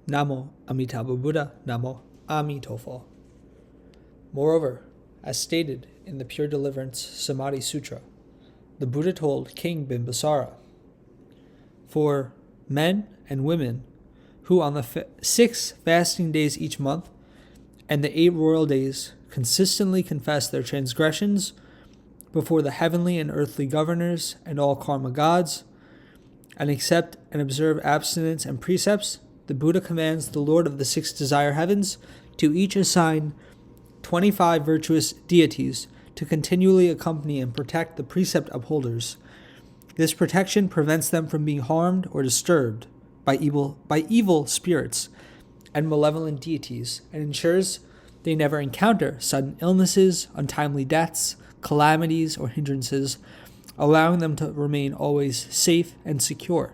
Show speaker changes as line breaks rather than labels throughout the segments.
Namo Amitabha Buddha, Namo Amitabha. Moreover, as stated in the Pure Deliverance Samadhi Sutra, the Buddha told King Bimbisara, for men and women who on the 6 fasting days each month and the 8 royal days consistently confess their transgressions before the heavenly and earthly governors and all karma gods, and accept and observe abstinence and precepts, the Buddha commands the Lord of the 6 desire heavens to each assign 25 virtuous deities to continually accompany and protect the precept upholders. This protection prevents them from being harmed or disturbed by evil spirits and malevolent deities, and ensures they never encounter sudden illnesses, untimely deaths, calamities, or hindrances, allowing them to remain always safe and secure.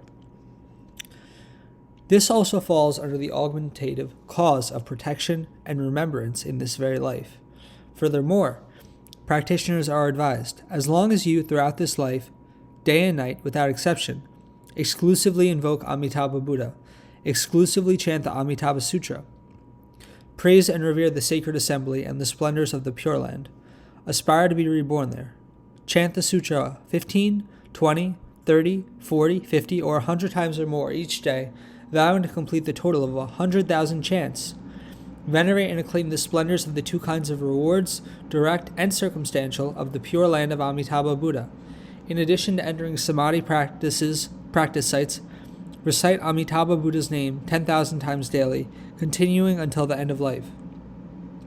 This also falls under the augmentative cause of protection and remembrance in this very life. Furthermore, practitioners are advised, as long as you, throughout this life, day and night, without exception, exclusively invoke Amitabha Buddha, exclusively chant the Amitabha Sutra, praise and revere the sacred assembly and the splendors of the Pure Land, aspire to be reborn there, chant the sutra 15, 20, 30, 40, 50, or 100 times or more each day, vowing to complete the total of 100,000 chants. Venerate and acclaim the splendors of the 2 kinds of rewards, direct and circumstantial, of the Pure Land of Amitabha Buddha. In addition to entering samadhi practice sites, recite Amitabha Buddha's name 10,000 times daily, continuing until the end of life.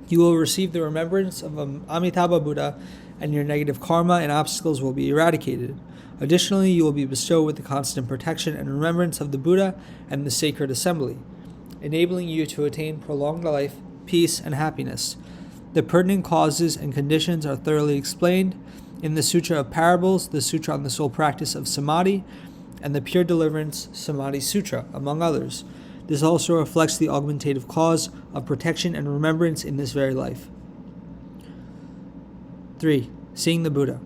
You will receive the remembrance of Amitabha Buddha, and your negative karma and obstacles will be eradicated. Additionally, you will be bestowed with the constant protection and remembrance of the Buddha and the sacred assembly, enabling you to attain prolonged life, peace, and happiness. The pertinent causes and conditions are thoroughly explained in the Sutra of Parables, the Sutra on the Sole Practice of Samadhi, and the Pure Deliverance Samadhi Sutra, among others. This also reflects the augmentative cause of protection and remembrance in this very life. 3. Seeing the Buddha.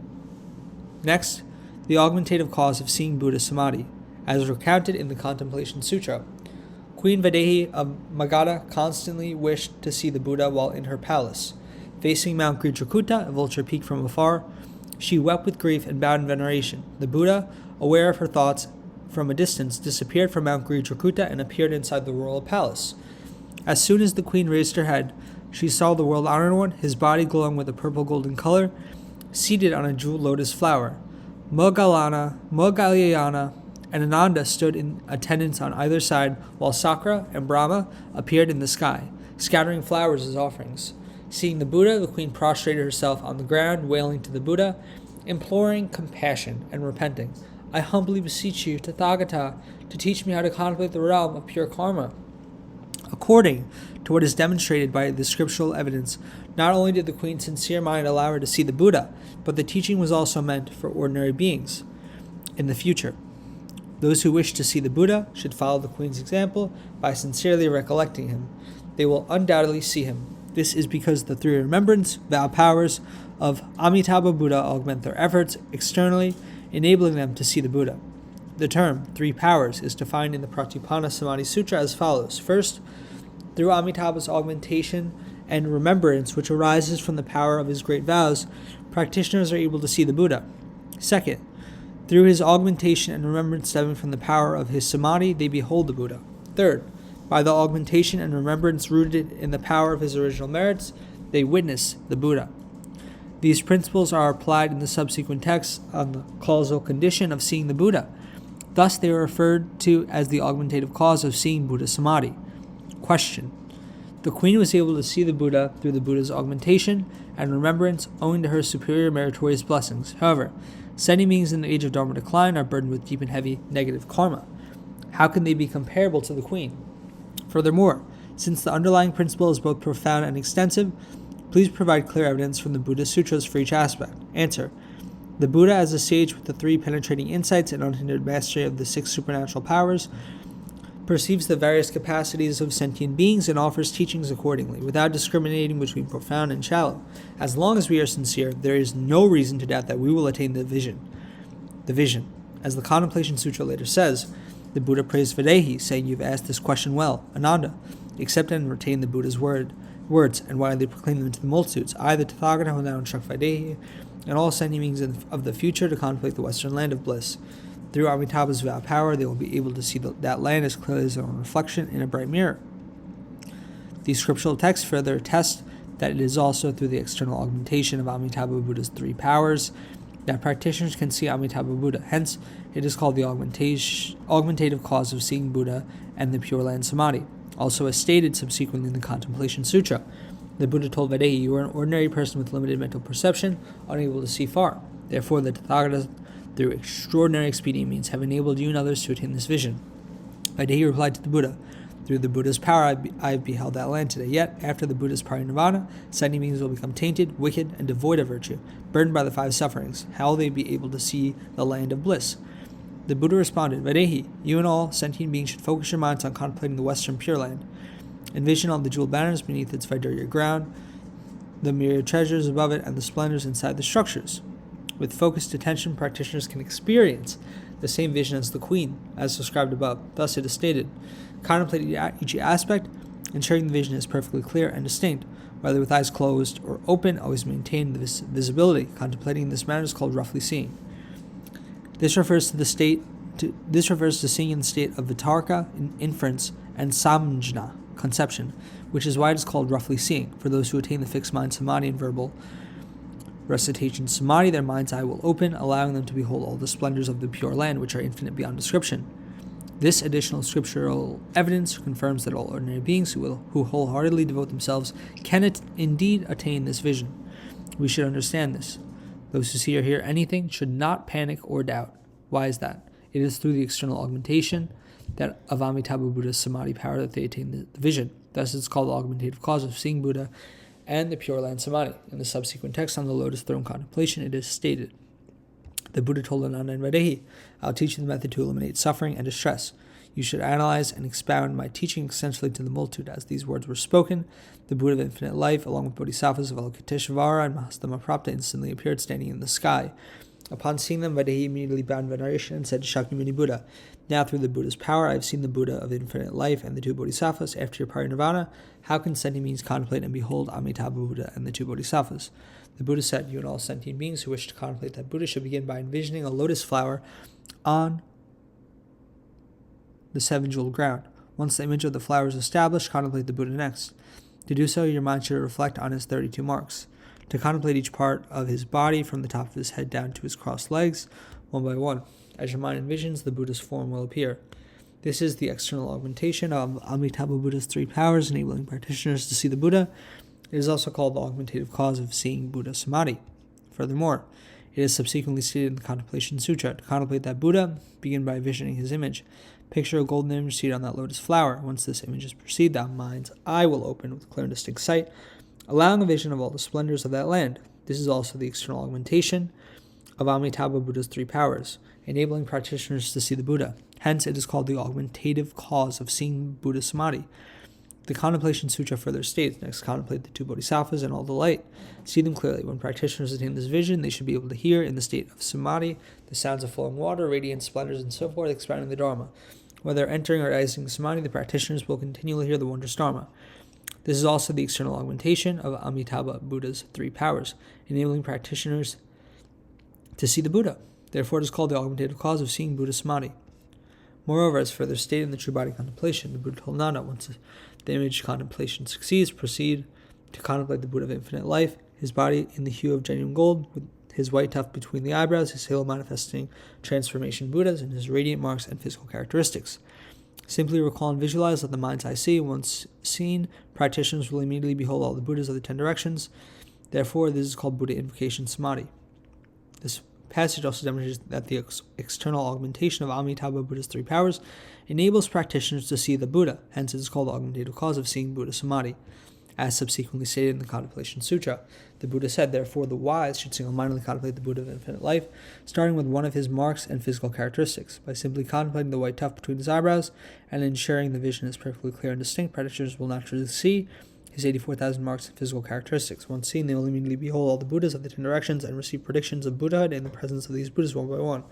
Next, the augmentative cause of seeing Buddha Samadhi, as recounted in the Contemplation Sutra. Queen Vaidehi of Magadha constantly wished to see the Buddha while in her palace. Facing Mount Gritrakuta, a vulture peak from afar, she wept with grief and bowed in veneration. The Buddha, aware of her thoughts from a distance, disappeared from Mount Gritrakuta and appeared inside the royal palace. As soon as the queen raised her head, she saw the world-honored one, his body glowing with a purple-golden color, seated on a jeweled lotus flower. Moggallana, and Ananda stood in attendance on either side, while Sakra and Brahma appeared in the sky, scattering flowers as offerings. Seeing the Buddha, the queen prostrated herself on the ground, wailing to the Buddha, imploring compassion and repenting. I humbly beseech you, Tathagata, to teach me how to contemplate the realm of pure karma. According to what is demonstrated by the scriptural evidence, not only did the queen's sincere mind allow her to see the Buddha, but the teaching was also meant for ordinary beings in the future. Those who wish to see the Buddha should follow the queen's example by sincerely recollecting him. They will undoubtedly see him. This is because the 3 remembrance vow powers of Amitabha Buddha augment their efforts externally, enabling them to see the Buddha. The term 3 powers is defined in the Pratipana Samadhi Sutra as follows. First, through Amitabha's augmentation and remembrance, which arises from the power of his great vows, practitioners are able to see the Buddha. Second, through his augmentation and remembrance stemming from the power of his samadhi, they behold the Buddha. Third, by the augmentation and remembrance rooted in the power of his original merits, they witness the Buddha. These principles are applied in the subsequent texts on the causal condition of seeing the Buddha. Thus, they are referred to as the augmentative cause of seeing Buddha Samadhi. Question. The queen was able to see the Buddha through the Buddha's augmentation and remembrance owing to her superior meritorious blessings. However, sentient beings in the age of Dharma decline are burdened with deep and heavy negative karma. How can they be comparable to the queen? Furthermore, since the underlying principle is both profound and extensive, please provide clear evidence from the Buddha Sutras for each aspect. Answer. The Buddha, as a sage with the 3 penetrating insights and unhindered mastery of the 6 supernatural powers, perceives the various capacities of sentient beings and offers teachings accordingly, without discriminating between profound and shallow. As long as we are sincere, there is no reason to doubt that we will attain the vision. As the Contemplation Sutra later says, The Buddha praised Videhi, saying, "You've asked this question well, Ananda. Accept and retain the Buddha's words and widely proclaim them to the multitudes. I, the Tathagata, will now instruct Videhi and all sentient beings of the future to contemplate the western land of bliss. Through Amitabha's vow power, they will be able to see that land as clearly as their own reflection in a bright mirror." These scriptural texts further attest that it is also through the external augmentation of Amitabha Buddha's three powers that practitioners can see Amitabha Buddha. Hence, it is called the augmentative cause of seeing Buddha and the Pure Land Samadhi. Also, as stated subsequently in the Contemplation Sutra, the Buddha told Videhi, "You are an ordinary person with limited mental perception, unable to see far. Therefore, the Tathagata, through extraordinary expedient means, have enabled you and others to attain this vision." Videhi replied to the Buddha, "Through the Buddha's power, I have beheld that land today. Yet, after the Buddha's parinirvana, sentient beings will become tainted, wicked, and devoid of virtue, burdened by the five sufferings. How will they be able to see the land of bliss?" The Buddha responded, "Videhi, you and all sentient beings should focus your minds on contemplating the western Pure Land. Envision all the jeweled banners beneath its Vaidurya ground, the myriad treasures above it, and the splendors inside the structures. With focused attention, practitioners can experience the same vision as the Queen, as described above. Thus it is stated, contemplate each aspect, ensuring the vision is perfectly clear and distinct. Whether with eyes closed or open, always maintain the visibility. Contemplating in this manner is called roughly seeing. This refers to seeing in the state of vitarka, inference, and samjna, conception, which is why it is called roughly seeing. For those who attain the fixed mind samadhi and verbal recitation samadhi, their mind's eye will open, allowing them to behold all the splendors of the Pure Land, which are infinite beyond description. This additional scriptural evidence confirms that all ordinary beings who wholeheartedly devote themselves can indeed attain this vision. We should understand this. Those who see or hear anything should not panic or doubt. Why is that? It is through the external augmentation of Amitabha Buddha's samadhi power that they attain the vision. Thus it is called the augmentative cause of seeing Buddha and the Pure Land Samadhi. In the subsequent text on the Lotus Throne Contemplation, it is stated, the Buddha told Ananda and Videhi, "I will teach you the method to eliminate suffering and distress. You should analyze and expound my teaching extensively to the multitude." As these words were spoken, the Buddha of infinite life, along with bodhisattvas of Avalokiteshvara and Mahastamaprapta, instantly appeared standing in the sky. Upon seeing them, Videhi immediately bowed in veneration and said to Shakyamuni Buddha, "Now through the Buddha's power I have seen the Buddha of infinite life and the two bodhisattvas. After your parinirvana, how can sentient beings contemplate and behold Amitabha Buddha and the two bodhisattvas?" The Buddha said, "You and all sentient beings who wish to contemplate that Buddha should begin by envisioning a lotus flower on the seven jeweled ground. Once the image of the flower is established, contemplate the Buddha next. To do so, your mind should reflect on his 32 marks. To contemplate each part of his body from the top of his head down to his crossed legs, one by one. As your mind envisions, the Buddha's form will appear. This is the external augmentation of Amitabha Buddha's three powers, enabling practitioners to see the Buddha. It is also called the augmentative cause of seeing Buddha Samadhi. Furthermore, it is subsequently stated in the Contemplation Sutra, to contemplate that Buddha, begin by visioning his image. Picture a golden image seated on that lotus flower. Once this image is perceived, that mind's eye will open with clear and distinct sight, allowing a vision of all the splendors of that land. This is also the external augmentation of Amitabha Buddha's three powers, enabling practitioners to see the Buddha. Hence, it is called the augmentative cause of seeing Buddha Samadhi. The Contemplation Sutra further states, next contemplate the two bodhisattvas and all the light. See them clearly. When practitioners attain this vision, they should be able to hear, in the state of Samadhi, the sounds of flowing water, radiant splendors, and so forth, expounding the Dharma. Whether entering or exiting Samadhi, the practitioners will continually hear the wondrous Dharma. This is also the external augmentation of Amitabha Buddha's three powers, enabling practitioners to see the Buddha. Therefore, it is called the augmentative cause of seeing Buddha Samadhi. Moreover, as further stated in the True Body Contemplation, the Buddha told Nanda, once the image contemplation succeeds, proceed to contemplate the Buddha of infinite life, his body in the hue of genuine gold, with his white tuft between the eyebrows, his halo manifesting transformation Buddhas, and his radiant marks and physical characteristics. Simply recall and visualize, let the mind's eye see. Once seen, practitioners will immediately behold all the Buddhas of the 10 directions. Therefore, this is called Buddha Invocation-Samadhi. This passage also demonstrates that the external augmentation of Amitabha Buddha's three powers enables practitioners to see the Buddha. Hence, it is called the augmentative cause of seeing Buddha Samadhi. As subsequently stated in the Contemplation Sutra, the Buddha said, therefore, the wise should single-mindedly contemplate the Buddha of infinite life, starting with one of his marks and physical characteristics. By simply contemplating the white tuft between his eyebrows and ensuring the vision is perfectly clear and distinct, practitioners will naturally see his 84,000 marks and physical characteristics. Once seen, they will immediately behold all the Buddhas of the 10 directions and receive predictions of Buddhahood in the presence of these Buddhas one by one.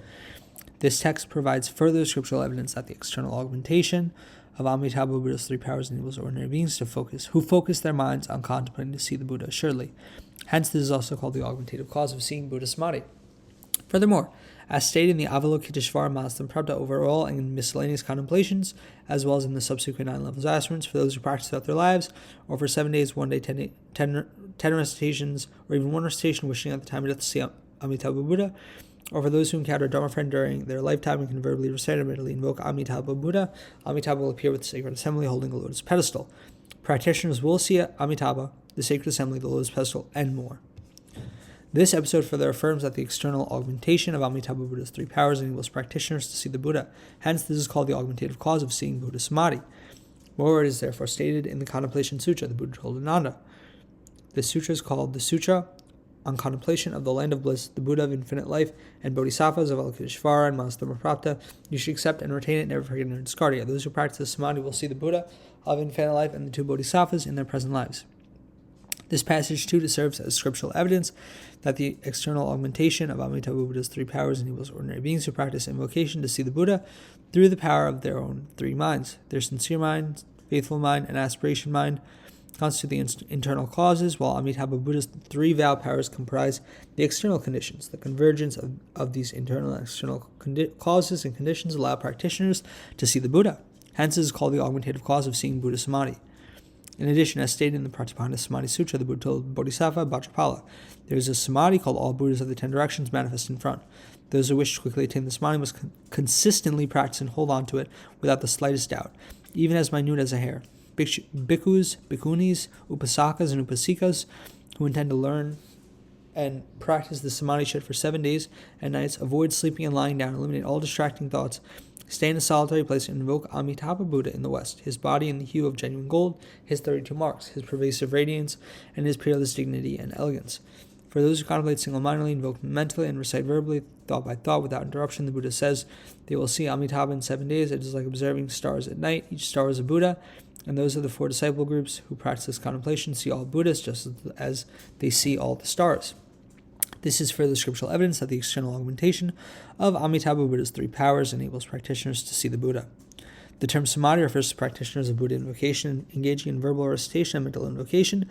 This text provides further scriptural evidence that the external augmentation of Amitabha Buddha's three powers enables ordinary beings who focus their minds on contemplating to see the Buddha assuredly. Hence, this is also called the augmentative cause of seeing Buddha Samadhi. Furthermore, as stated in the Avalokiteshvara Prabhupada overall and in miscellaneous contemplations, as well as in the subsequent 9 levels of aspirants, for those who practice throughout their lives, or for 7 days, 1 day, 10 recitations, or even 1 recitation wishing at the time of death to see Amitabha Buddha, or for those who encounter a Dharma friend during their lifetime and can verbally recite and mentally invoke Amitabha Buddha, Amitabha will appear with the sacred assembly holding a lotus pedestal. Practitioners will see Amitabha, the sacred assembly, the lotus pedestal, and more. This episode further affirms that the external augmentation of Amitabha Buddha's three powers enables practitioners to see the Buddha. Hence, this is called the augmentative cause of seeing Buddha Samadhi. Moreover, it is therefore stated in the Contemplation Sutra, the Buddha told Ananda. This sutra is called the Sutra on Contemplation of the Land of Bliss, the Buddha of Infinite Life, and Bodhisattvas of Avalokiteshvara and Dharma Paths. You should accept and retain it, never forget nor discard it. Those who practice the Samadhi will see the Buddha of Infinite Life and the 2 Bodhisattvas in their present lives. This passage too serves as scriptural evidence that the external augmentation of Amitabha Buddha's three powers enables ordinary beings who practice invocation to see the Buddha through the power of their own 3 minds. Their sincere mind, faithful mind, and aspiration mind constitute the internal causes, while Amitabha Buddha's 3 vow powers comprise the external conditions. The convergence of these internal and external causes and conditions allow practitioners to see the Buddha. Hence, it is called the augmentative cause of seeing Buddha Samadhi. In addition, as stated in the Pratipanda Samadhi Sutra, the Buddha told Bodhisattva Bhadrapala, there is a Samadhi called all Buddhas of the 10 directions manifest in front. Those who wish to quickly attain the Samadhi must consistently practice and hold on to it without the slightest doubt, even as minute as a hair. Bhikkhus, bhikkhunis, upasakas, and upasikas who intend to learn and practice the Samadhi should for 7 days and nights avoid sleeping and lying down, eliminate all distracting thoughts, stay in a solitary place, and invoke Amitabha Buddha in the West, his body in the hue of genuine gold, his 32 marks, his pervasive radiance, and his peerless dignity and elegance. For those who contemplate single-mindedly, invoke mentally, and recite verbally, thought by thought, without interruption, the Buddha says, they will see Amitabha in 7 days. It is like observing stars at night. Each star is a Buddha, and those of the 4 disciple groups who practice this contemplation see all Buddhas just as they see all the stars. This is further scriptural evidence that the external augmentation of Amitabha Buddha's 3 powers enables practitioners to see the Buddha. The term Samadhi refers to practitioners of Buddha invocation, engaging in verbal recitation and mental invocation,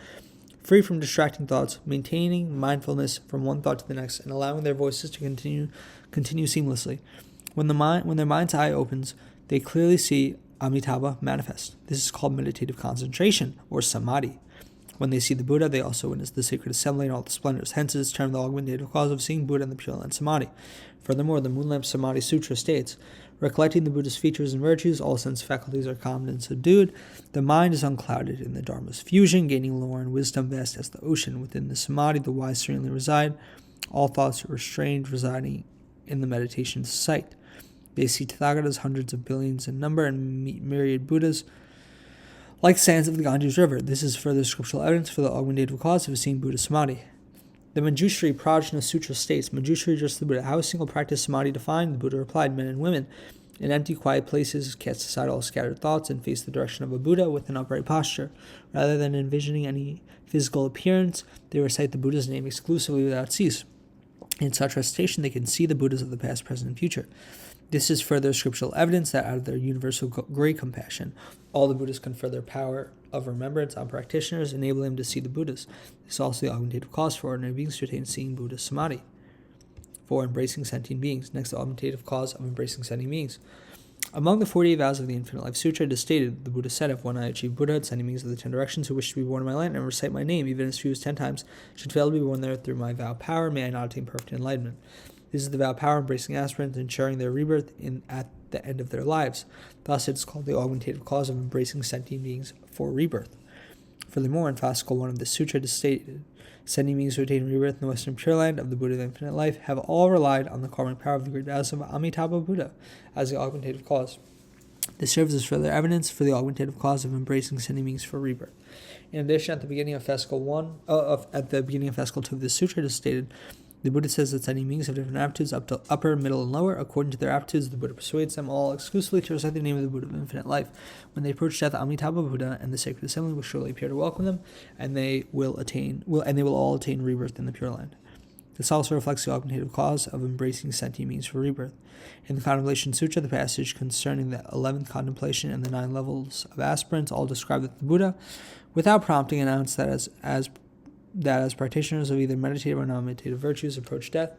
free from distracting thoughts, maintaining mindfulness from one thought to the next, and allowing their voices to continue seamlessly. When their mind's eye opens, they clearly see Amitabha manifest. This is called meditative concentration, or Samadhi. When they see the Buddha, they also witness the sacred assembly and all the splendors. Hence, it is termed the augmentative cause of seeing Buddha in the Pure Land Samadhi. Furthermore, the Moonlamp Samadhi Sutra states, recollecting the Buddha's features and virtues, all sense faculties are calmed and subdued. The mind is unclouded in the Dharma's fusion, gaining lore and wisdom vast as the ocean. Within the Samadhi, the wise serenely reside. All thoughts are restrained, residing in the meditation's sight. They see Tathagatas, hundreds of billions in number, and myriad Buddhas, like sands of the Ganges River. This is further scriptural evidence for the augmentative cause of seeing Buddha Samadhi. The Manjushri Prajna Sutra states, Manjushri addressed the Buddha, how is single practice Samadhi defined? The Buddha replied, men and women, in empty, quiet places, cast aside all scattered thoughts and face the direction of a Buddha with an upright posture. Rather than envisioning any physical appearance, they recite the Buddha's name exclusively without cease. In such recitation, they can see the Buddhas of the past, present, and future. This is further scriptural evidence that out of their universal great compassion, all the Buddhas confer their power of remembrance on practitioners, enabling them to see the Buddhas. This is also the augmentative cause for ordinary beings to attain seeing Buddha Samadhi. For embracing sentient beings. Next, the augmentative cause of embracing sentient beings. Among the 48 vows of the Infinite Life Sutra, it is stated, the Buddha said, if when I achieve Buddhahood, sending beings of the 10 directions who wish to be born in my land and recite my name, even as few as 10 times, should fail to be born there through my vow power, may I not attain perfect enlightenment. This is the vow power embracing aspirants, ensuring their rebirth at the end of their lives. Thus, it is called the augmentative cause of embracing sentient beings for rebirth. Furthermore, in Fascicle 1 of the Sutra, it is stated, sentient beings who attain rebirth in the Western Pure Land of the Buddha of Infinite Life have all relied on the karmic power of the great vows of Amitabha Buddha as the augmentative cause. This serves as further evidence for the augmentative cause of embracing sentient beings for rebirth. In addition, at the beginning of Fascicle 2 of this Sutra, it is stated, the Buddha says that sentient beings have different aptitudes, upper, middle, and lower. According to their aptitudes, the Buddha persuades them all exclusively to recite the name of the Buddha of Infinite Life. When they approach death, Amitabha Buddha and the sacred assembly will surely appear to welcome them, and they will all attain rebirth in the Pure Land. This also reflects the augmentative cause of embracing sentient beings for rebirth. In the Contemplation Sutra, the passage concerning the 11th contemplation and the 9 levels of aspirants all describe that the Buddha, without prompting, announced that as practitioners of either meditative or non-meditative virtues approach death,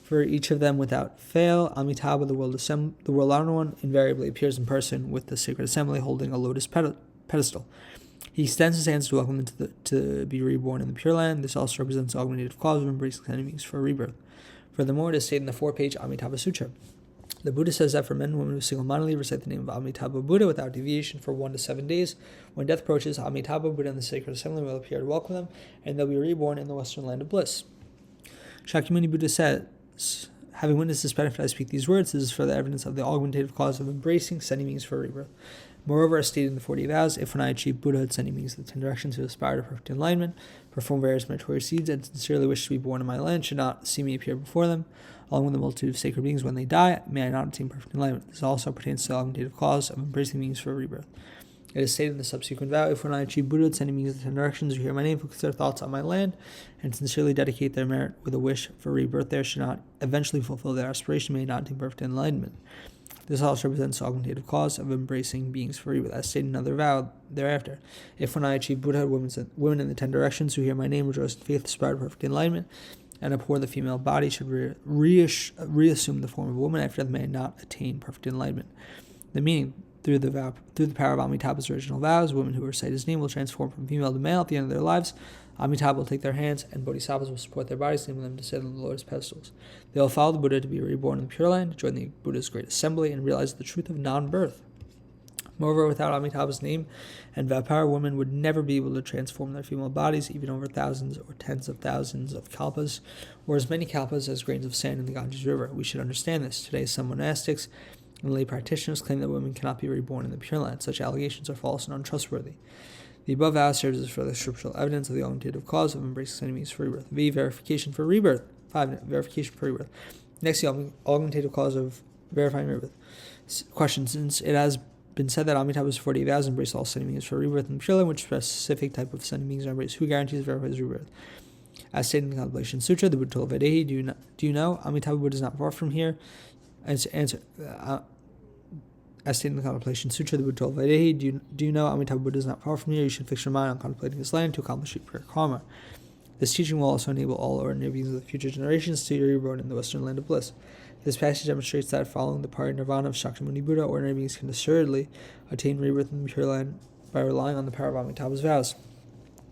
for each of them without fail, Amitabha, the world honored one, invariably appears in person with the sacred assembly holding a lotus pedestal. He extends his hands to welcome them to be reborn in the Pure Land. This also represents the augmentative cause of embracing enemies for rebirth. Furthermore, it is stated in the 4-page Amitabha Sutra. The Buddha says that for men and women who single-mindedly recite the name of Amitabha Buddha without deviation for 1 to 7 days, when death approaches, Amitabha Buddha and the sacred assembly will appear to welcome them, and they'll be reborn in the western land of bliss. Shakyamuni Buddha says, having witnessed this benefit, I speak these words. This is further evidence of the augmentative cause of embracing sending beings for rebirth. Moreover, as stated in the 40 vows, if when I achieve Buddhahood, sending beings of the 10 directions who aspire to perfect enlightenment, perform various meritorious deeds, and sincerely wish to be born in my land, should not see me appear before them, along with the multitude of sacred beings when they die, may I not attain perfect enlightenment. This also pertains to the augmentative cause of embracing beings for rebirth. It is stated in the subsequent vow, if when I achieve Buddhahood, sending beings of the 10 directions who hear my name, focus their thoughts on my land, and sincerely dedicate their merit with a wish for rebirth there, should not eventually fulfill their aspiration, may not attain perfect enlightenment. This also represents the augmentative cause of embracing beings for rebirth, as stated in another vow thereafter. If when I achieve Buddhahood, women in the 10 directions who hear my name rejoice in faith, aspire to perfect enlightenment, and abhor the female body, should reassume the form of a woman after they may not attain perfect enlightenment. The meaning, through the power of Amitabha's original vows, women who recite his name will transform from female to male at the end of their lives. Amitabha will take their hands, and bodhisattvas will support their bodies, enabling them to sit on the lotus pedestals. They will follow the Buddha to be reborn in the Pure Land, join the Buddha's great assembly, and realize the truth of non-birth. Moreover, without Amitabha's name and vow power, women would never be able to transform their female bodies, even over thousands or tens of thousands of kalpas, or as many kalpas as grains of sand in the Ganges River. We should understand this. Today, some monastics and lay practitioners claim that women cannot be reborn in the Pure Land. Such allegations are false and untrustworthy. The above vow serves as further scriptural evidence of the augmentative cause of embracing enemies for rebirth. V. Verification for rebirth. 5. Verification for rebirth. Next, the augmentative cause of verifying rebirth. Question: since it has been said that Amitabha's 40 vows embrace all sending beings for rebirth in the Pure Land, which specific type of sending beings are embraced? Who guarantees verifies rebirth? As stated in the Contemplation Sutra, the Buddha told Vaidehi, do you know Amitabha Buddha is not far from here? Answer. As stated in the Contemplation Sutra, the Buddha told Vaidehi, do you know Amitabha Buddha is not far from here? You should fix your mind on contemplating this land to accomplish your pure karma. This teaching will also enable all ordinary beings of the future generations to be reborn in the western land of bliss. This passage demonstrates that following the party nirvana of Shakyamuni Buddha, ordinary beings can assuredly attain rebirth in the Pure Land by relying on the power of Amitabha's vows.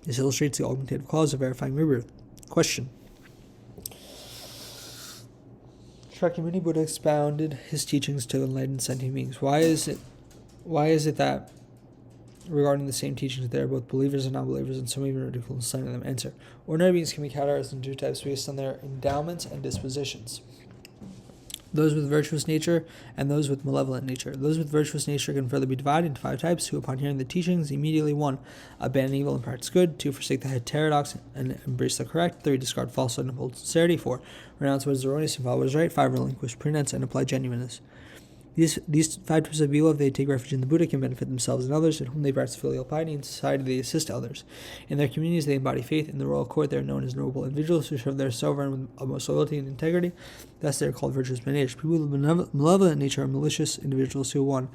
This illustrates the augmentative cause of verifying rebirth. Question: Shakyamuni Buddha expounded his teachings to enlightened sentient beings. Why is it that regarding the same teachings there are both believers and non-believers, and some even ridicule signing them? Answer: ordinary beings can be categorized into 2 types based on their endowments and dispositions. Those with virtuous nature and those with malevolent nature. Those with virtuous nature can further be divided into 5 types, who upon hearing the teachings immediately 1. Abandon evil and practice good, 2. Forsake the heterodox and embrace the correct, 3. Discard falsehood and uphold sincerity, 4. Renounce what is erroneous and follow what is right, 5. Relinquish pretense and apply genuineness. These 5 types of people, if they take refuge in the Buddha, can benefit themselves and others, in whom they practice filial piety. In society, they assist others. In their communities, they embody faith. In the royal court, they are known as noble individuals who serve their sovereign with utmost loyalty and integrity. Thus, they are called virtuous by nature. People with malevolent nature are malicious individuals who, 1.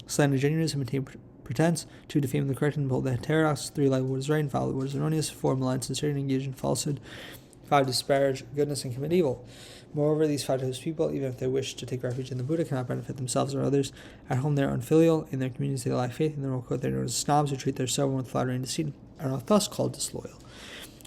slander genuineness and maintain pretense, 2. defame the correct and uphold the heterodox, 3. lie what is right and follow what is erroneous, 4. malign sincerity and engage in falsehood, 5. disparage goodness and commit evil. Moreover, these 5 types of people, even if they wish to take refuge in the Buddha, cannot benefit themselves or others. At home, they are unfilial. In their communities, they lack faith. In their royal court, they are known as snobs who treat their sovereign with flattery and deceit, and are thus called disloyal.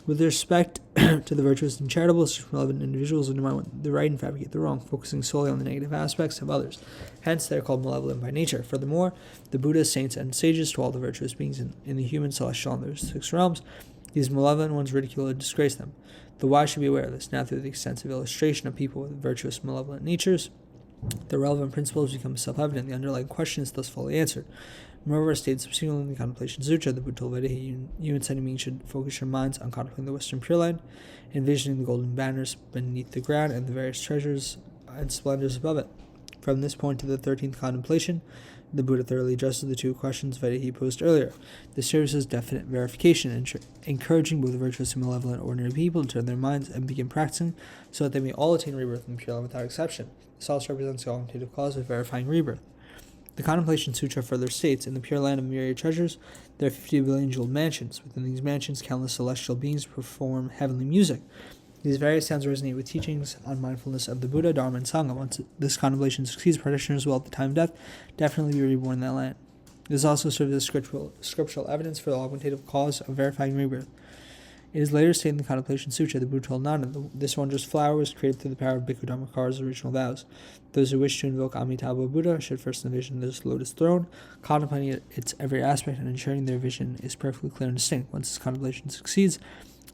With respect to the virtuous and charitable, such malevolent individuals undermine the right and fabricate the wrong, focusing solely on the negative aspects of others. Hence, they are called malevolent by nature. Furthermore, the Buddhas, saints, and sages, to all the virtuous beings in the human, celestial, and their 6 realms, these malevolent ones ridicule and disgrace them. The wise should be aware of this. Now, through the extensive illustration of people with virtuous, malevolent natures, the relevant principles become self-evident. The underlying question is thus fully answered. Moreover, as stated subsequently in the Contemplation Sutra, the Buddha told Vaidehi, you and sentient beings should focus your minds on contemplating the Western Pure Land, envisioning the golden banners beneath the ground and the various treasures and splendors above it. From this point to the 13th contemplation, The Buddha thoroughly addresses the two questions Vaidehi posed earlier. This serves as definite verification, encouraging both virtuous and malevolent ordinary people to turn their minds and begin practicing so that they may all attain rebirth in the Pure Land without exception. This also represents the augmentative cause of verifying rebirth. The Contemplation Sutra further states, in the Pure Land of myriad treasures, there are 50 billion jeweled mansions. Within these mansions, countless celestial beings perform heavenly music. These various sounds resonate with teachings on mindfulness of the Buddha, Dharma, and Sangha. Once this contemplation succeeds, practitioners will, at the time of death, definitely be reborn in that land. This also serves as scriptural evidence for the augmentative cause of verifying rebirth. It is later stated in the Contemplation Sutra, the Buddha told Nanda, this wondrous flower was created through the power of Bhikkhu Dharmakara's original vows. Those who wish to invoke Amitabha Buddha should first envision this lotus throne, contemplating its every aspect and ensuring their vision is perfectly clear and distinct. Once this contemplation succeeds,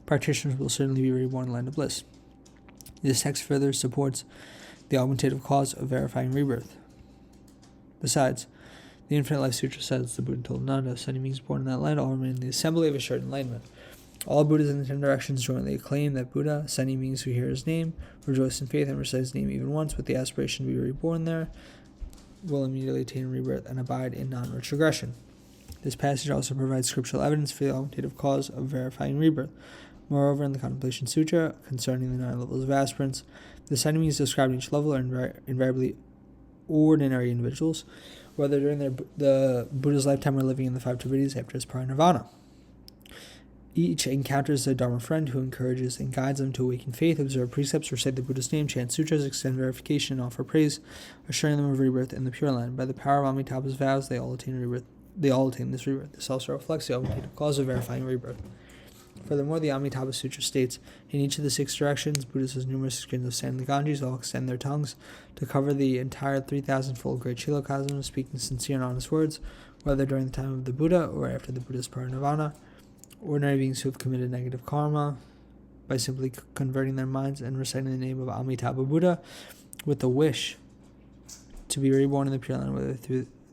practitioners will certainly be reborn in the land of bliss. This text further supports the augmentative cause of verifying rebirth. Besides, the Infinite Life Sutra says, the Buddha told Nanda, sending beings born in that land all remain in the assembly of assured enlightenment. All Buddhas in the 10 directions jointly acclaim that Buddha, sending beings who hear his name, rejoice in faith and recite his name even once with the aspiration to be reborn there, will immediately attain rebirth and abide in non-retrogression. This passage also provides scriptural evidence for the augmentative cause of verifying rebirth. Moreover, in the Contemplation Sutra, concerning the 9 levels of aspirants, the sending beings described in each level are invariably ordinary individuals, whether during the Buddha's lifetime or living in the 5 tributes after his parinirvana. Each encounters a Dharma friend who encourages and guides them to awaken faith, observe precepts, recite the Buddha's name, chant sutras, extend verification, and offer praise, assuring them of rebirth in the Pure Land. By the power of Amitabha's vows, they all attain this rebirth. This also reflects the augmentative cause of verifying rebirth. Furthermore, the Amitabha Sutra states, in each of the 6 directions, Buddhas with numerous skins of sand and Ganges all extend their tongues to cover the entire 3,000-fold great Shilokasm, speaking sincere and honest words, whether during the time of the Buddha or after the Buddha's parinirvana. Ordinary beings who have committed negative karma, by simply converting their minds and reciting the name of Amitabha Buddha with the wish to be reborn in the Pure Land, whether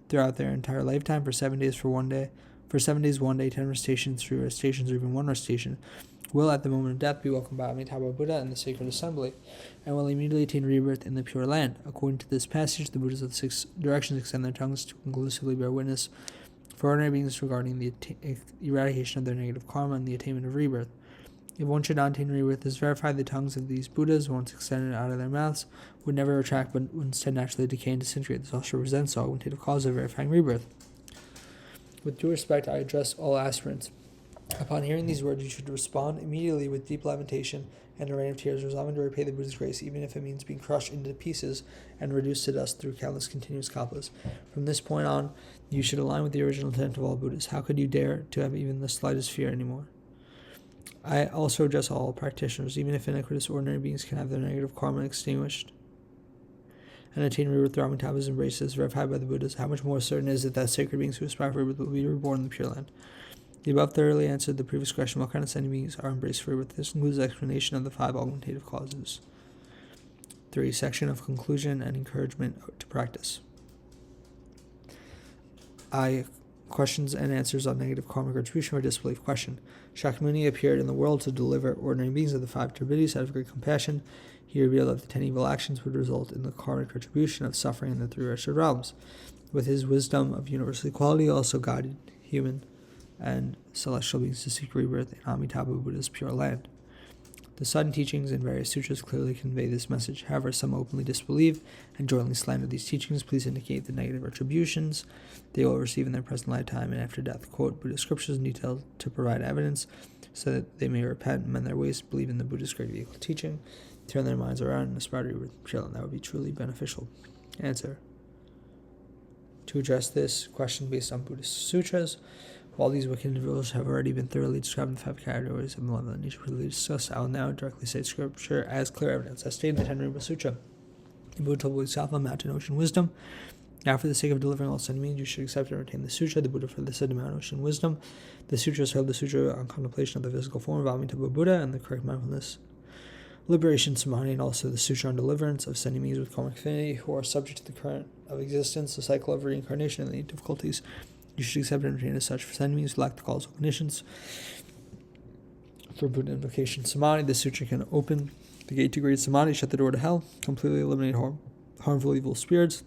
throughout their entire lifetime, for 7 days, for 7 days, 1 day, 10 recitations, 3 recitations, or even 1 recitation, will at the moment of death be welcomed by Amitabha Buddha in the sacred assembly, and will immediately attain rebirth in the Pure Land. According to this passage, the Buddhas of the 6 directions extend their tongues to conclusively bear witness for ordinary beings regarding the eradication of their negative karma and the attainment of rebirth. If one should not attain rebirth, is verified the tongues of these Buddhas, once extended out of their mouths, would never retract but would instead naturally decay and disintegrate. This also represents the augmentative cause of verifying rebirth. With due respect, I address all aspirants. Upon hearing these words, you should respond immediately with deep lamentation and a rain of tears, resolving to repay the Buddha's grace, even if it means being crushed into pieces and reduced to dust through countless continuous kalpas. From this point on, you should align with the original intent of all Buddhas. How could you dare to have even the slightest fear anymore? I also address all practitioners. Even if iniquitous ordinary beings can have their negative karma extinguished and attain rebirth through Amitabha's embraces, verified by the Buddhas, how much more certain is it that sacred beings who aspire for rebirth will be reborn in the Pure Land? The above thoroughly answered the previous question, what kind of sending beings are embraced for rebirth? This includes the explanation of the 5 augmentative causes. 3. Section of conclusion and encouragement to practice. I. Questions and answers on negative karmic retribution or disbelief. Question. Shakyamuni appeared in the world to deliver ordinary beings of the 5 tributes out of great compassion. He revealed that the 10 evil actions would result in the karmic retribution of suffering in the 3 wretched realms. With his wisdom of universal equality, he also guided human and celestial beings to seek rebirth in Amitabha Buddha's Pure Land. The sudden teachings in various sutras clearly convey this message. However, some openly disbelieve and jointly slander these teachings. Please indicate the negative retributions they will receive in their present lifetime and after death. Quote Buddhist scriptures in detail to provide evidence so that they may repent and mend their ways, believe in the Buddhist great vehicle teaching, turn their minds around, and aspire to rebirth in Pure Land. That would be truly beneficial. Answer. To address this question based on Buddhist sutras, while these wicked individuals have already been thoroughly described in the 5 categories of malevolent nature previously discussed, I will now directly cite scripture as clear evidence. As stated in the 10 Rinpoche Sutra, the Buddha told Bodhisattva, Mountain Ocean Wisdom, now for the sake of delivering all sentient beings, you should accept and retain the sutra. The Buddha for the said Mountain Ocean Wisdom. The sutras held the sutra on contemplation of the physical form of Amitabha Buddha and the correct mindfulness, liberation, samadhi, and also the sutra on deliverance of sentient beings with karmic affinity who are subject to the current of existence, the cycle of reincarnation, and the difficulties. You should accept and retain as such for enemies who lack the causal conditions. For Buddha Invocation Samadhi, this sutra can open the gate to great samadhi, shut the door to hell, completely eliminate harmful evil spirits,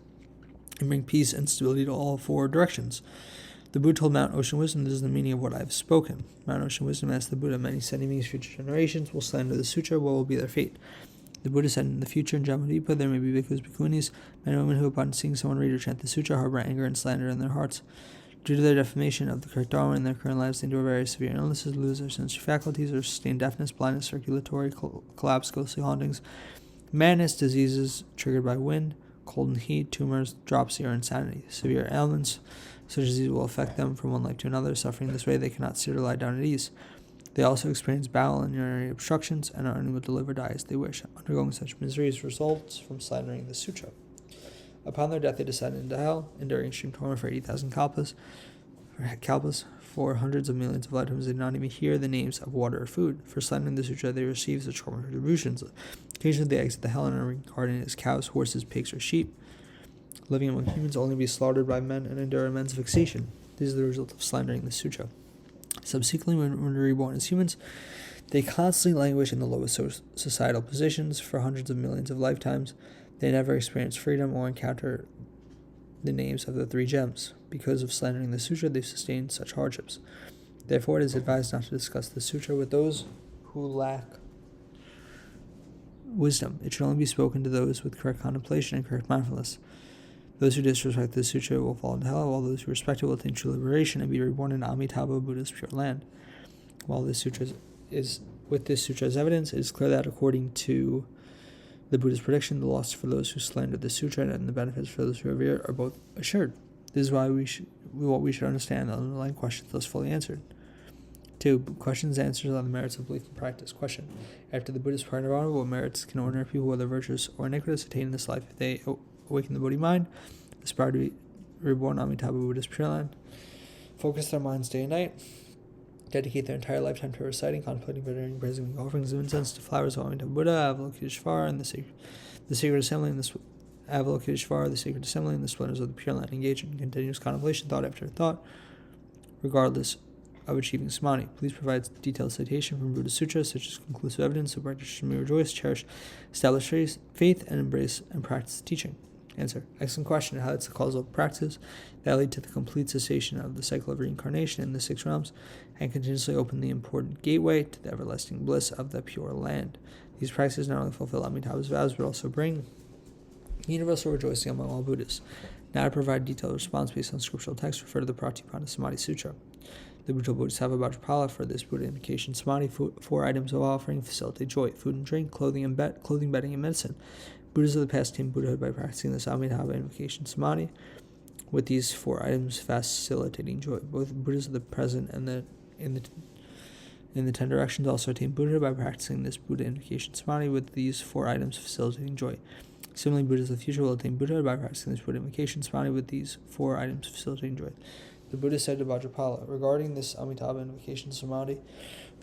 and bring peace and stability to all four directions. The Buddha told Mount Ocean Wisdom, "This is the meaning of what I have spoken." Mount Ocean Wisdom asked the Buddha, "Many sending beings, future generations, will slander the sutra. What will be their fate?" The Buddha said, "In the future, in Jamadipa, there may be bhikkhus, bhikkhunis, men and women who, upon seeing someone read or chant the sutra, harbor anger and slander in their hearts. Due to their defamation of the correct Dharma in their current lives, they endure various severe illnesses, lose their sensory faculties, or sustain deafness, blindness, circulatory collapse, ghostly hauntings, madness, diseases triggered by wind, cold and heat, tumors, dropsy, or insanity. Severe ailments such as these will affect them from one life to another. Suffering this way, they cannot sit or lie down at ease. They also experience bowel and urinary obstructions and are unable to live or die as they wish. Undergoing such miseries results from slandering the sutra. Upon their death, they descend into hell, enduring extreme torment for 80,000 kalpas. For hundreds of millions of lifetimes, they did not even hear the names of water or food. For slandering the sutra, they receive such horrible retributions. Occasionally, they exit the hell and are regarded as cows, horses, pigs, or sheep. Living among humans, only be slaughtered by men and endure immense vexation. These are the result of slandering the sutra. Subsequently, when reborn as humans, they constantly languish in the lowest societal positions for hundreds of millions of lifetimes. They never experience freedom or encounter the names of the three gems. Because of slandering the sutra, they sustain such hardships. Therefore, it is advised not to discuss the sutra with those who lack wisdom. It should only be spoken to those with correct contemplation and correct mindfulness. Those who disrespect the sutra will fall into hell, while those who respect it will attain true liberation and be reborn in Amitabha, Buddha's pure land. While this sutra with this sutra as evidence, it is clear that according to the Buddha's prediction, the loss for those who slander the sutra and the benefits for those who revere it are both assured. This is why we should understand the underlying questions thus fully answered. 2. Questions and answers on the merits of belief and practice. Question: after the Buddha's parinirvana, what merits can ordinary people, whether virtuous or iniquitous, attain in this life if they awaken the Bodhi mind, aspire to be reborn Amitabha, Buddha's pure land, focus their minds day and night, dedicate their entire lifetime to reciting, contemplating, venerating, praising, making offerings of incense to flowers of Amitabha Buddha, Avalokiteshvara, and the sacred assembly, and the Avalokiteshvara, the sacred assembly, and the splendors of the pure land, engage in continuous contemplation, thought after thought, regardless of achieving samadhi. Please provide detailed citation from Buddha Sutras, such as conclusive evidence, so practitioners may rejoice, cherish, establish faith, and embrace and practice teaching. Answer: excellent question. How it's the causal practice that lead to the complete cessation of the cycle of reincarnation in the six realms, and continuously open the important gateway to the everlasting bliss of the pure land. These practices not only fulfill Amitabha's vows, but also bring universal rejoicing among all Buddhists. Now to provide detailed response based on scriptural text, refer to the Pratipadana Samadhi Sutra. The brutal Bodhisattva Vajrapala for this Buddha Invocation Samadhi, 4 items of offering facilitate joy: food and drink, clothing, bedding, and medicine. Buddhas of the past attained Buddhahood by practicing this Amitabha Invocation Samadhi, with these 4 items facilitating joy. Both Buddhas of the present and in the 10 directions also attain Buddhahood by practicing this Buddha Invocation Samadhi, with these 4 items facilitating joy. Similarly, Buddhas of the future will attain Buddhahood by practicing this Buddha Invocation Samadhi, with these 4 items facilitating joy. The Buddha said to Vajrapala, regarding this Amitabha Invocation Samadhi,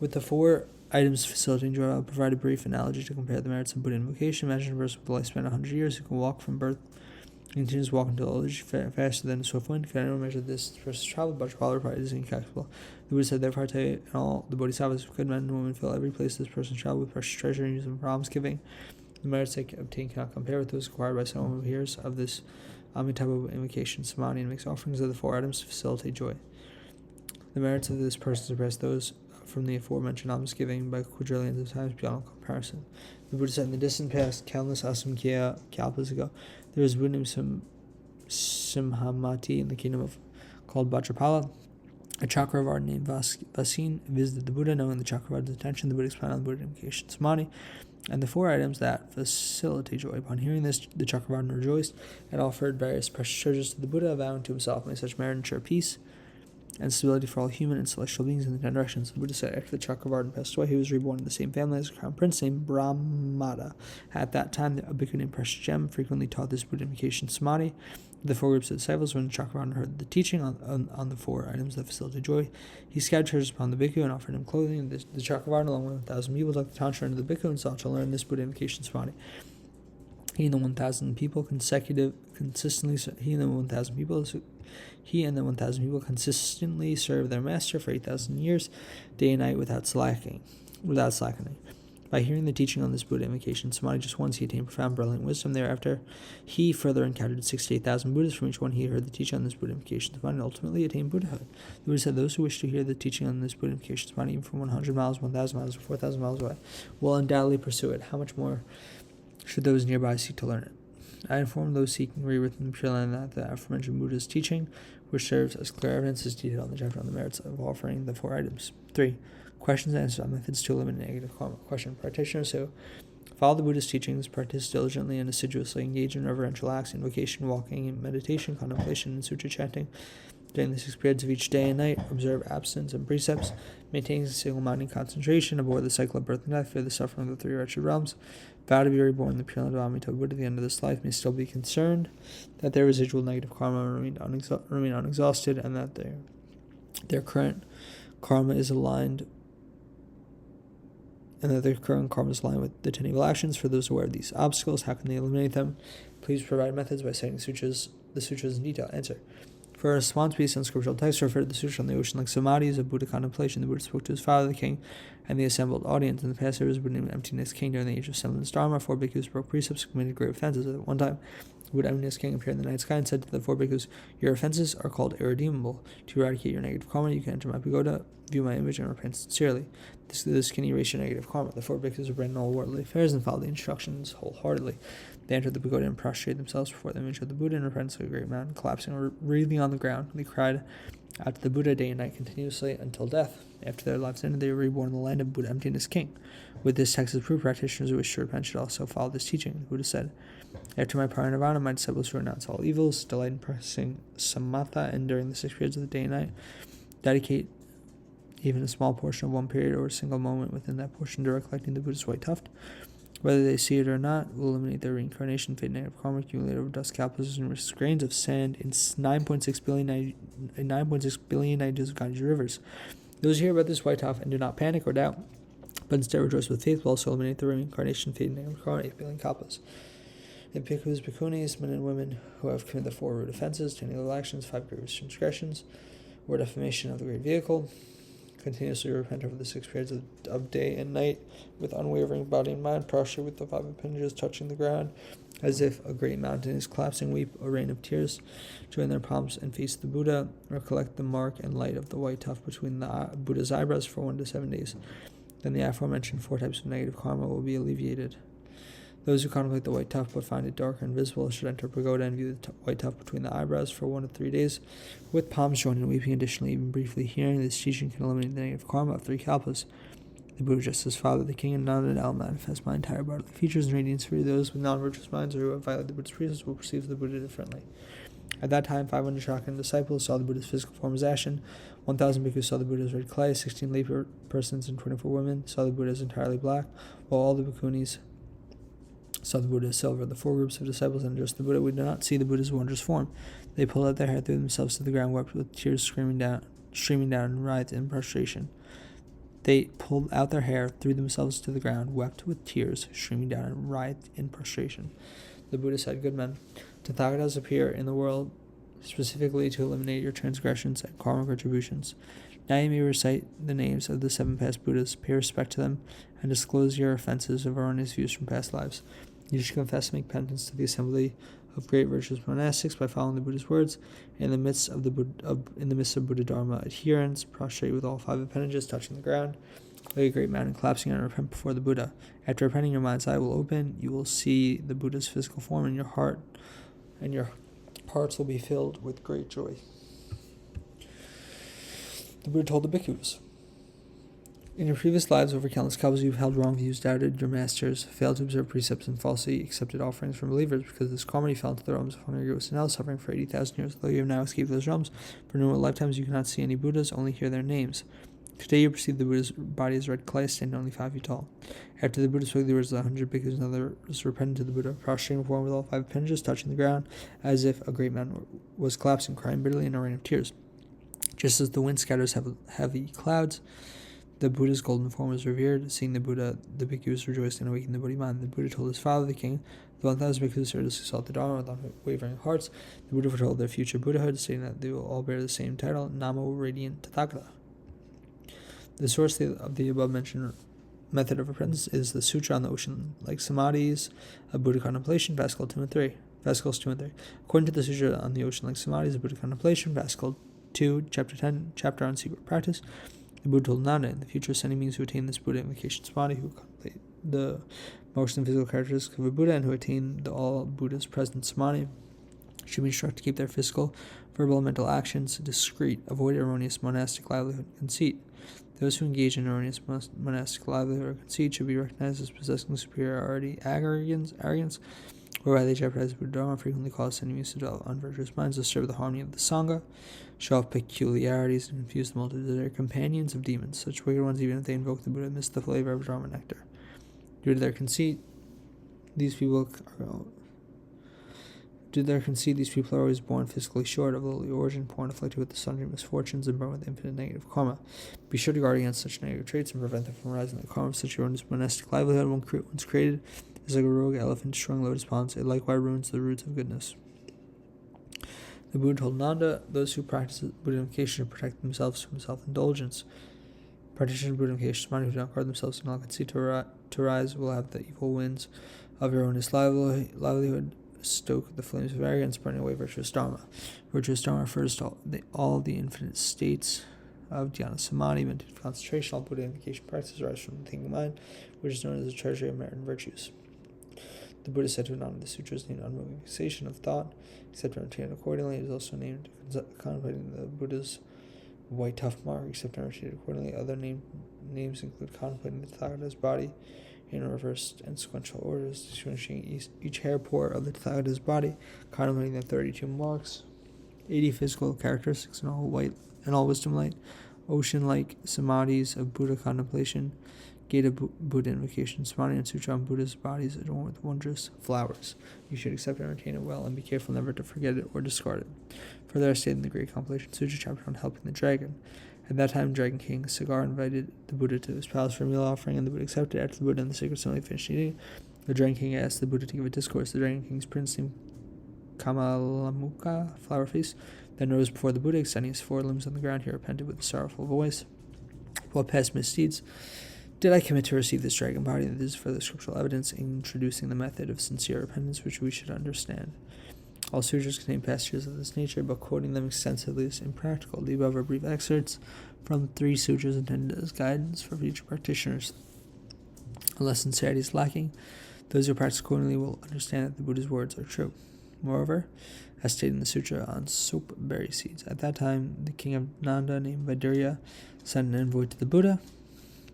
with the 4 items facilitating joy, I'll provide a brief analogy to compare the merits of Buddha invocation. Imagine a person with a lifespan of 100 years who can walk from birth and continues to walk until old age faster than a swift wind. Can anyone measure this person's travel? Vajrapala replied, it is incalculable. The Buddha said, therefore I tell you, and all the Bodhisattvas, good men and women, fill every place this person's travel with precious treasure and use them for almsgiving. The merits they obtain cannot compare with those acquired by someone who hears of this Amitabha Invocation Samadhi and makes offerings of the 4 items to facilitate joy. The merits of this person surpass those from the aforementioned almsgiving by quadrillions of times beyond all comparison. The Buddha said, in the distant past, countless asamkhya kalpas ago, there was a Buddha named Simhamati in the kingdom called Vajrapala. A Chakravartin named Vasin visited the Buddha. Knowing the Chakravartin's attention, the Buddha explained on the Buddha Invocation Samadhi and the 4 items that facilitate joy. Upon hearing this, the Chakravartin rejoiced and offered various precious treasures to the Buddha, vowing to himself, may such merit ensure peace and stability for all human and celestial beings in the 10 directions. The Buddha said, after the Chakravartin passed away, he was reborn in the same family as a crown prince named Brahmada. At that time, a bhikkhu named Precious Gem frequently taught this Buddha Invocation Samadhi. The 4 groups of disciples, when Chakravartin heard the teaching on the 4 items that facilitate joy, he scattered treasures upon the bhikkhu and offered him clothing. The Chakravartin, along with 1,000 people, took the tantra into the bhikkhu and sought to learn this Buddha Invocation Samadhi. He and the 1,000 people consistently served their master for 8,000 years, day and night, without slackening. By hearing the teaching on this Buddha invocation samadhi just once, he attained profound, brilliant wisdom. Thereafter, he further encountered 68,000 Buddhas, from each one he heard the teaching on this Buddha invocation samadhi, and ultimately attained Buddhahood. The Buddha said, those who wish to hear the teaching on this Buddha invocation samadhi, even from 100 miles, 1,000 miles, or 4,000 miles away, will undoubtedly pursue it. How much more should those nearby seek to learn it? I informed those seeking read within the Pure Land that the aforementioned Buddha's teaching, which serves as clear evidence, is detailed in the chapter on the merits of offering the 4 items. 3. Questions and answers on methods to eliminate negative karma. Question. Practitioners who follow the Buddha's teachings, practice diligently and assiduously, engage in reverential acts, invocation, walking, meditation, contemplation, and sutra chanting during the 6 periods of each day and night, observe abstinence and precepts, maintain single-minded concentration, avoid the cycle of birth and death, fear the suffering of the 3 wretched realms, vow to be reborn in the Pure Land of Amitabha Buddha at the end of this life, may still be concerned that their residual negative karma remain unexhausted, and that their current karma is aligned with the 10 evil actions. For those aware of these obstacles, how can they eliminate them? Please provide methods by citing the sutras in detail. Answer. For a response based on scriptural text, refer to the sutra on the ocean like samadhis of Buddha contemplation. The Buddha spoke to his father, the king, and the assembled audience. In the past, there was a Buddha named Emptiness King. During the age of semblance Dharma, 4 bhikkhus broke precepts and committed grave offenses. At one time, the Buddha Emptiness King appeared in the night sky and said to the 4 bhikkhus, your offenses are called irredeemable. To eradicate your negative karma, you can enter my pagoda, view my image, and repent sincerely. This can erase your negative karma. The 4 bhikkhus abandoned all worldly affairs and followed the instructions wholeheartedly. They entered the pagoda and prostrated themselves before the image of the Buddha and repented like a great mountain, collapsing or wreathing on the ground. They cried out to the Buddha day and night continuously until death. After their lives ended, they were reborn in the land of Buddha Emptiness King. With this text as proof, practitioners who wish to repent should also follow this teaching. The Buddha said, after my parinirvana, my disciples who renounce all evils, delight in practicing samatha, and during the 6 periods of the day and night, dedicate even a small portion of one period or a single moment within that portion to recollecting the Buddha's white tuft. Whether they see it or not, will eliminate their reincarnation, fate, negative karma, accumulated over dust capsules and grains of sand in 9.6 billion ideas of Ganges rivers. Those who hear about this white tuft and do not panic or doubt, but instead rejoice with faith, will also eliminate their reincarnation, fate, negative karma, 8 billion kalpas. The bhikkhus, bhikkhunis, men and women who have committed the 4 rude offenses, 10 illegal actions, 5 grievous transgressions, or defamation of the great vehicle, continuously repent over the 6 periods of day and night with unwavering body and mind, prostrate with the 5 appendages touching the ground, as if a great mountain is collapsing, weep a rain of tears, join their palms and face the Buddha, recollect the mark and light of the white tuft between the Buddha's eyebrows for 1 to 7 days. Then the aforementioned 4 types of negative karma will be alleviated. Those who contemplate the white tuft but find it dark or invisible should enter pagoda and view the white tuft between the eyebrows for 1 to 3 days, with palms joined and weeping. Additionally, even briefly hearing this teaching can eliminate the negative karma of 3 kalpas. The Buddha, just as Father, the King, and none at all manifest my entire bodily features and radiance for those with non-virtuous minds or who have violated the Buddha's precepts will perceive the Buddha differently. At that time, 500 Shakya disciples saw the Buddha's physical form as ashen, 1,000 bhikkhus saw the Buddha as red clay, 16 lay persons and 24 women saw the Buddha as entirely black, while all the bhikkhunis saw the Buddha as silver. The 4 groups of disciples and addressed the Buddha. We did not see the Buddha's wondrous form. They pulled out their hair, threw themselves to the ground, wept with tears streaming down, and writhed in prostration. They pulled out their hair, threw themselves to the ground, wept with tears streaming down, and writhed in prostration. The Buddha said, good men, Tathagatas appear in the world specifically to eliminate your transgressions and karmic retributions. Now you may recite the names of the 7 past Buddhas, pay respect to them, and disclose your offenses of erroneous views from past lives. You should confess and make penance to the assembly of great virtuous monastics by following the Buddha's words. In the midst of Buddha Dharma adherence, prostrate with all 5 appendages touching the ground, like a great mountain collapsing, and repent before the Buddha. After repenting, your mind's eye will open. You will see the Buddha's physical form, and your hearts will be filled with great joy. The Buddha told the bhikkhus, in your previous lives over countless kalpas, you've held wrong views, doubted your masters, failed to observe precepts, and falsely accepted offerings from believers. Because of this karma, you fell into the realms of hunger, grievous, and hell, suffering for 80,000 years. Although you have now escaped those realms, for numerous lifetimes you cannot see any Buddhas, only hear their names. Today you perceive the Buddha's body as red clay, standing only 5 feet tall. After the Buddha spoke the words of the 100 bhikkhus, and others repented to the Buddha, prostrating before him with all 5 appendages touching the ground, as if a great mountain was collapsing, crying bitterly in a rain of tears. Just as the wind scatters heavy clouds, the Buddha's golden form was revered. Seeing the Buddha, the bhikkhus rejoiced and awakened the Buddha mind. The Buddha told his father, the king, the 1,000 bhikkhus earnestly sought the Dharma with unwavering hearts. The Buddha foretold their future Buddhahood, stating that they will all bear the same title, Namo, radiant Tathagata. The source of the above-mentioned method of repentance is the Sutra on the Ocean-like Samadhis of Buddha Contemplation, Fascicles 2 and 3. According to the Sutra on the Ocean-like Samadhis of Buddha Contemplation, Fascicle 2, Chapter 10, Chapter on Secret Practice, the Buddha told Nanda, in the future, sending beings who attain this Buddha Invocation-Samadhi, who contemplate the motion and physical characteristics of a Buddha, and who attain the all Buddha's present Samadhi, should be instructed to keep their physical, verbal, and mental actions discreet, avoid erroneous monastic livelihood and conceit. Those who engage in erroneous monastic livelihood or conceit should be recognized as possessing superiority, arrogance, whereby they jeopardize Buddha Dharma, frequently cause enemies to develop unvirtuous minds, disturb the harmony of the Sangha, show off peculiarities, and confuse the multitude of their companions of demons. Such wicked ones, even if they invoke the Buddha, miss the flavor of Dharma nectar. Due to their conceit, these people are always born physically short of lowly origin, poor and afflicted with the sundry misfortunes, and born with infinite negative karma. Be sure to guard against such negative traits and prevent them from rising. The karma of such erroneous monastic livelihood, once created, is like a rogue elephant destroying lotus ponds. It likewise ruins the roots of goodness. The Buddha told Nanda, those who practice Buddha invocation should protect themselves from self-indulgence. Practitioners of Buddha invocation, who do not guard themselves and not conceit to rise, will have the evil winds of erroneous livelihood stoke the flames of arrogance, burning away virtuous Dharma. Virtuous Dharma refers to all the infinite states of dhyana samadhi, meditative concentration. All Buddha invocation practices arise from the thinking mind, which is known as the treasury of merit and virtues. The Buddha said to Nanda, the sutra is named unmoving fixation of thought, except to understand accordingly. It is also named contemplating the Buddha's white tough mark, except to understand accordingly. Other names include contemplating the Tathagata's body in reversed and sequential orders, distinguishing each hair pore of the Tathagata's body, contemplating the 32 marks, 80 physical characteristics, and all wisdom light, ocean-like samadhis of Buddha contemplation, gate of Buddha invocation, samadhi and sutra on Buddha's bodies adorned with wondrous flowers. You should accept and retain it well, and be careful never to forget it or discard it. Further, I stated in the Great Contemplation Sutra chapter on helping the dragon. At that time, Dragon King Sagar invited the Buddha to his palace for a meal offering, and the Buddha accepted. After the Buddha and the sacred ceremony finished eating, the Dragon King asked the Buddha to give a discourse. The Dragon King's prince, named Kamalamukha, Flower Face, then rose before the Buddha, extending his forelimbs on the ground. He repented with a sorrowful voice. What past misdeeds did I commit to receive this dragon body? This is for the scriptural evidence introducing the method of sincere repentance, which we should understand. All sutras contain passages of this nature, but quoting them extensively is impractical. The above are brief excerpts from 3 sutras intended as guidance for future practitioners. Unless sincerity is lacking, those who practice accordingly will understand that the Buddha's words are true. Moreover, as stated in the sutra on soap berry seeds, at that time the king of Nanda, named Vaidurya, sent an envoy to the Buddha.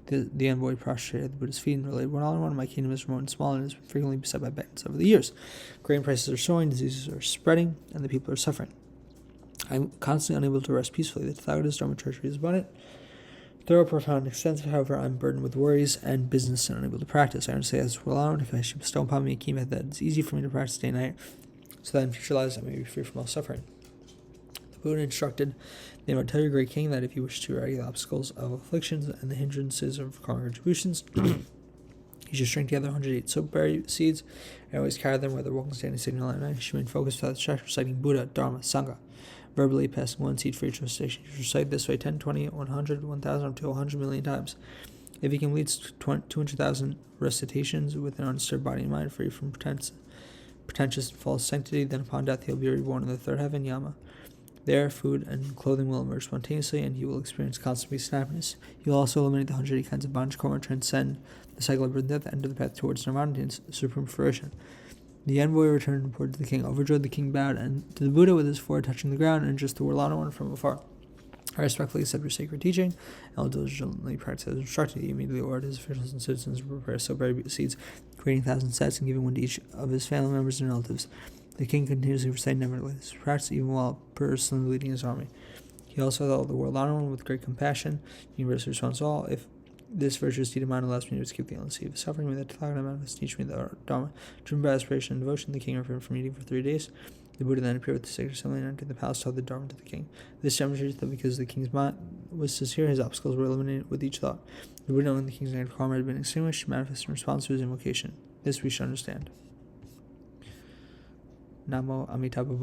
The envoy prostrated at the Buddha's feet and related, one my kingdom is remote and small and has been frequently beset by bandits over the years. Grain prices are soaring, diseases are spreading, and the people are suffering. I'm constantly unable to rest peacefully. The Tathagata's Dharma treasury is abundant, thorough, profound, and extensive. However, I'm burdened with worries and business and unable to practice. I understand as well out if I should bestow upon me a key method that it's easy for me to practice day and night, so that in future lives I may be free from all suffering. The Buddha instructed the Amitabha great king that if he wished to erase the obstacles of afflictions and the hindrances of karmic retributions, he should string together 108 soapberry seeds and always carry them whether walking, standing, sitting, or lying down. He should remain focused without distraction, reciting Buddha, Dharma, Sangha, verbally passing one seed for each recitation. He should recite this way 10, 20, 100, 1,000, up to 100 million times. If he completes 200,000 recitations with an undisturbed body and mind, free from pretentious and false sanctity, then upon death he will be reborn in the third heaven, Yama. There, food and clothing will emerge spontaneously, and he will experience constant peace and happiness. He will also eliminate the 180 kinds of bondage, karma, transcend the cycle of birth and death, enter the path towards nirvana and supreme fruition. The envoy returned and reported to the king. Overjoyed, the king bowed and to the Buddha with his forehead touching the ground and addressed the Warlana one from afar. I respectfully accept your sacred teaching, and will diligently practice as instructed. He immediately ordered his officials and citizens to prepare soapberry seeds, creating 1,000 sets and giving one to each of his family members and relatives. The king continuously recited never let this practice, even while personally leading his army. He also held the world honor one with great compassion, universal response to all. If this virtuous deed of mine allows me to escape the endless sea of suffering, may the Tathagata manifest teach me the Dharma. Driven by aspiration and devotion, the king refrained from eating for 3 days. The Buddha then appeared with the sacred ceremony and entered the palace to tell the Dharma to the king. This demonstrates that because the king's mind was sincere, his obstacles were eliminated with each thought. The Buddha, knowing the king's negative karma had been extinguished, manifested in response to his invocation. This we should understand. Namo, Amitabha Buddha.